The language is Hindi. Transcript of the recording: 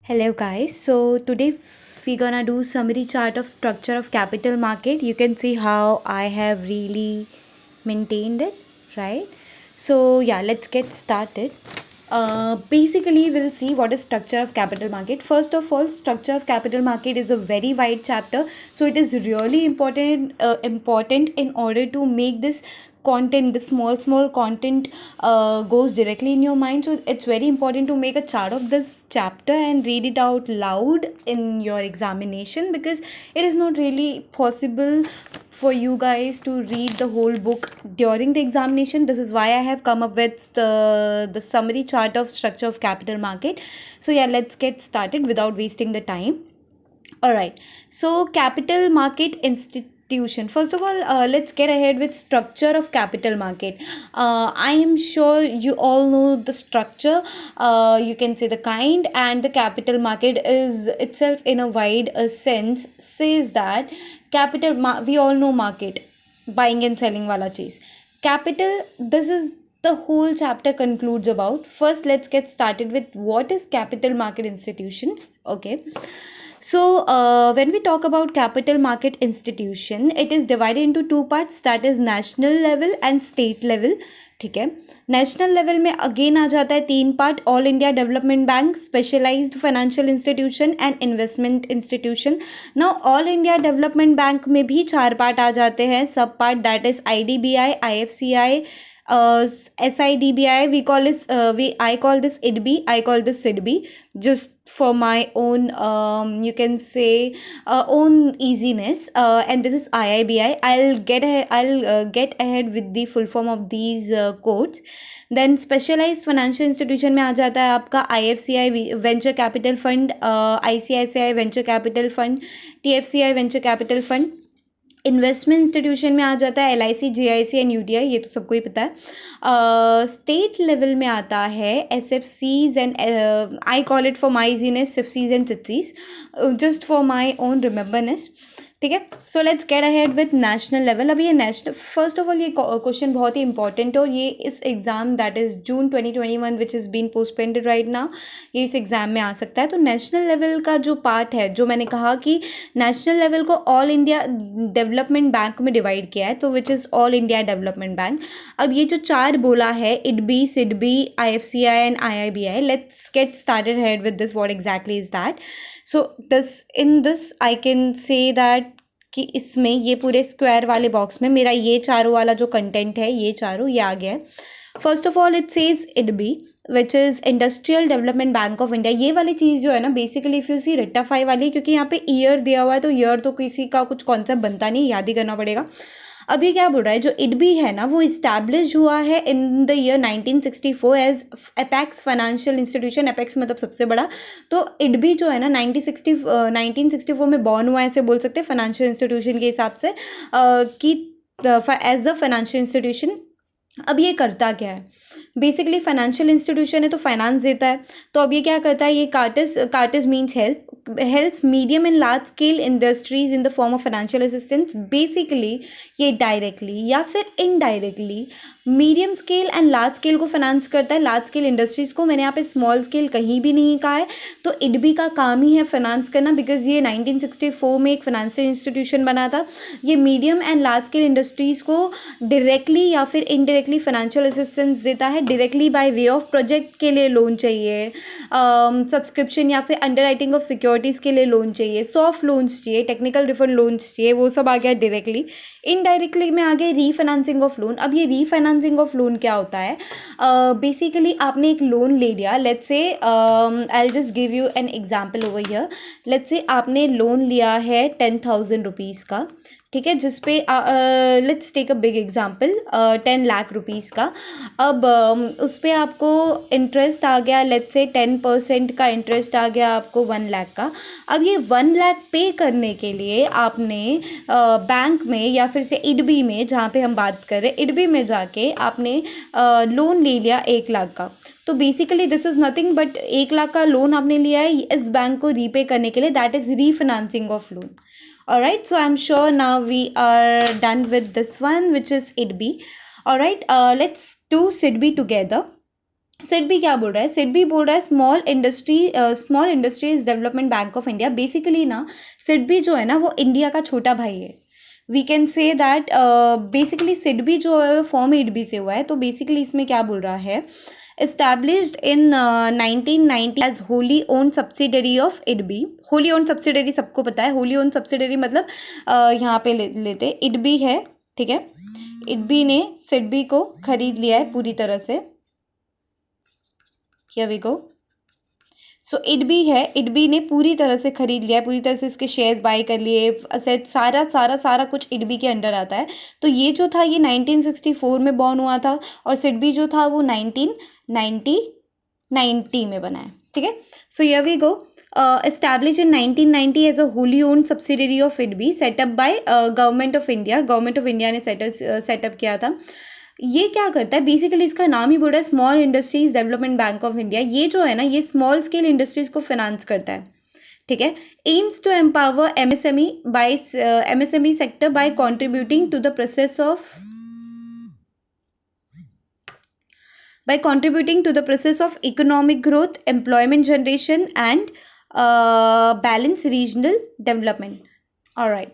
Hello guys. So today we're gonna do summary chart of structure of capital market. You can see how I have really maintained it, right? So yeah, let's get started. Basically, we'll see what is structure of capital market. First of all, structure of capital market is a very wide chapter, so it is really important in order to make this content, the small content goes directly in your mind. So it's very important to make a chart of this chapter and read it out loud in your examination, because it is not really possible for you guys to read the whole book during the examination. This is why I have come up with the summary chart of structure of capital market. So yeah, let's get started without wasting the time. All right. So capital market institution. First of all, let's get ahead with structure of capital market. I am sure you all know the structure. You can say the kind, and the capital market is itself in a wide sense says that we all know market, buying and selling wala cheez. Capital. This is the whole chapter concludes about. First, let's get started with what is capital market institutions. Okay. So, when we talk about capital market institution, it is divided into two parts, that is national level and state level. ठीक है. नेशनल लेवल में अगेन आ जाता है तीन part: all India development bank, specialised financial institution and investment institution. Now all India development bank में भी चार पार्ट आ जाते हैं, सब part, that is IDBI, IFCI, SIDBI. I call this IDB, I call this SIDB, just for my own, you can say, own easiness. And this is IIBI. I'll get ahead with the full form of these codes. Then specialised financial institution में आ जाता है आपका IFCI venture capital fund, ICICI venture capital fund, TFCI venture capital fund. Investment institution में आ जाता है LIC, GIC एंड UTI, ये तो सबको ही पता है. स्टेट लेवल में आता है SFCs and I call it for my easiness SIFCs and SITCs, just for my own rememberness. ठीक है. So let's get ahead with national level. अब ये नेशनल, फर्स्ट ऑफ ऑल ये क्वेश्चन बहुत ही इंपॉर्टेंट है, और ये इस exam that is June 2021 which is been postponed right now, ये इस एग्जाम में आ सकता है. तो नेशनल लेवल का जो पार्ट है, जो मैंने कहा कि नेशनल लेवल को ऑल इंडिया डेवलपमेंट बैंक में डिवाइड किया है, तो which is all India development bank. अब ये जो चार बोला है, IDB, SIDB, IFCI and IIBI, let's get started head with this. What exactly is that? So this I can say that कि इसमें ये पूरे स्क्वायर वाले बॉक्स में मेरा ये चारों वाला जो कंटेंट है, ये चारों ये आ गया है. First of all it says IDB, which is industrial development bank of India. ये वाली चीज़ जो है ना, बेसिकली इफ़ यू सी रेक्टाफाई वाली, क्योंकि यहाँ पे ईयर दिया हुआ है, तो ईयर तो किसी का कुछ कॉन्सेप्ट बनता नहीं, याद ही करना पड़ेगा. अब ये क्या बोल रहा है, जो IDB है ना, वो इस्टेब्लिश हुआ है in the year 1964 as apex financial institution. Apex मतलब सबसे बड़ा. तो IDB जो है ना 1964 में बॉर्न हुआ, ऐसे बोल सकते हैं फाइनेंशियल इंस्टीट्यूशन के हिसाब से, कि एज अ फाइनेंशियल इंस्टीट्यूशन. अब ये करता क्या है, बेसिकली फाइनेंशियल इंस्टीट्यूशन है तो फाइनेंस देता है. तो अब ये क्या करता है, ये Curtis means help medium and large scale industries in the form of financial assistance. Basically ये डायरेक्टली या फिर indirectly medium scale and large scale को फाइनेंस करता है, लार्ज स्केल इंडस्ट्रीज को. मैंने यहाँ पे स्मॉल स्केल कहीं भी नहीं कहा है. तो IDB का काम ही है फाइनेंस करना, बिकॉज ये 1964 में एक फाइनेंशियल इंस्टीट्यूशन बना था. ये medium and large scale industries को डायरेक्टली या फिर इनडायरेक्टली फाइनेंशियल असिस्टेंस देता है. Directly by way of project के लिए लोन चाहिए, सब्सक्रिप्शन या फिर अंडर राइटिंग ऑफ सिक्योरिटीज़ के लिए लोन चाहिए, सॉफ्ट लोन्स चाहिए, टेक्निकल रिफंड लोन्स चाहिए, वो सब आ गया डायरेक्टली. इनडायरेक्टली में आ गया रीफाइनेंसिंग ऑफ लोन. अब ये रीफाइनेंसिंग ऑफ लोन क्या होता है, बेसिकली आपने एक लोन ले लिया. Let's say I will just give you an example over here. Let's say आपने लोन लिया है 10,000 रुपीज़ का, ठीक है, जिसपे let's take a big example, 10 lakh rupees का. अब उस पर आपको इंटरेस्ट आ गया, लेट्स से 10% का इंटरेस्ट आ गया आपको 1 लाख का. अब ये 1 लाख पे करने के लिए आपने बैंक में या फिर से IDB में, जहाँ पे हम बात कर रहे हैं, IDB में जाके आपने लोन ले लिया 1 लाख का. तो basically this is nothing but 1 lakh का लोन आपने लिया है इस बैंक को रीपे करने के लिए, that is refinancing of loan. Alright, so I'm sure now we are done with this one, which is IDB. Alright, let's do SIDB together. SIDBI क्या बोल रहा है? सिडबी बोल रहा है small industries development bank of India. Basically ना सिडबी जो है ना वो इंडिया का छोटा भाई है। We can say that basically SIDBI जो है फॉर्म इडबी से हुआ है। तो बेसिकली इसमें क्या बोल रहा है, established in 1990 as wholly owned subsidiary of IDBI। wholly owned subsidiary सबको पता है, wholly owned subsidiary मतलब यहाँ पे लेते IDBI है, ठीक है। IDBI ने सिडबी को खरीद लिया है पूरी तरह से। Here we go। सो इडबी है, इडबी ने पूरी तरह से खरीद लिया है, पूरी तरह से इसके शेयर्स बाय कर लिए, असेट सारा सारा सारा कुछ इडबी के अंडर आता है। तो ये जो था ये 1964 में बॉर्न हुआ था और सिडबी जो था वो 1990 में बना है, ठीक है। So here we go. established in 1990 as a wholly owned subsidiary of IDBI set up by government of India. Government of India ने सेटअप किया था। ये क्या करता है बेसिकली, इसका नाम ही बोल रहा है small industries development bank of India. ये जो है ना ये स्मॉल स्केल इंडस्ट्रीज को फाइनेंस करता है, ठीक है। Aims to empower MSME sector by contributing to the process of economic growth, employment generation and balance regional development। All right।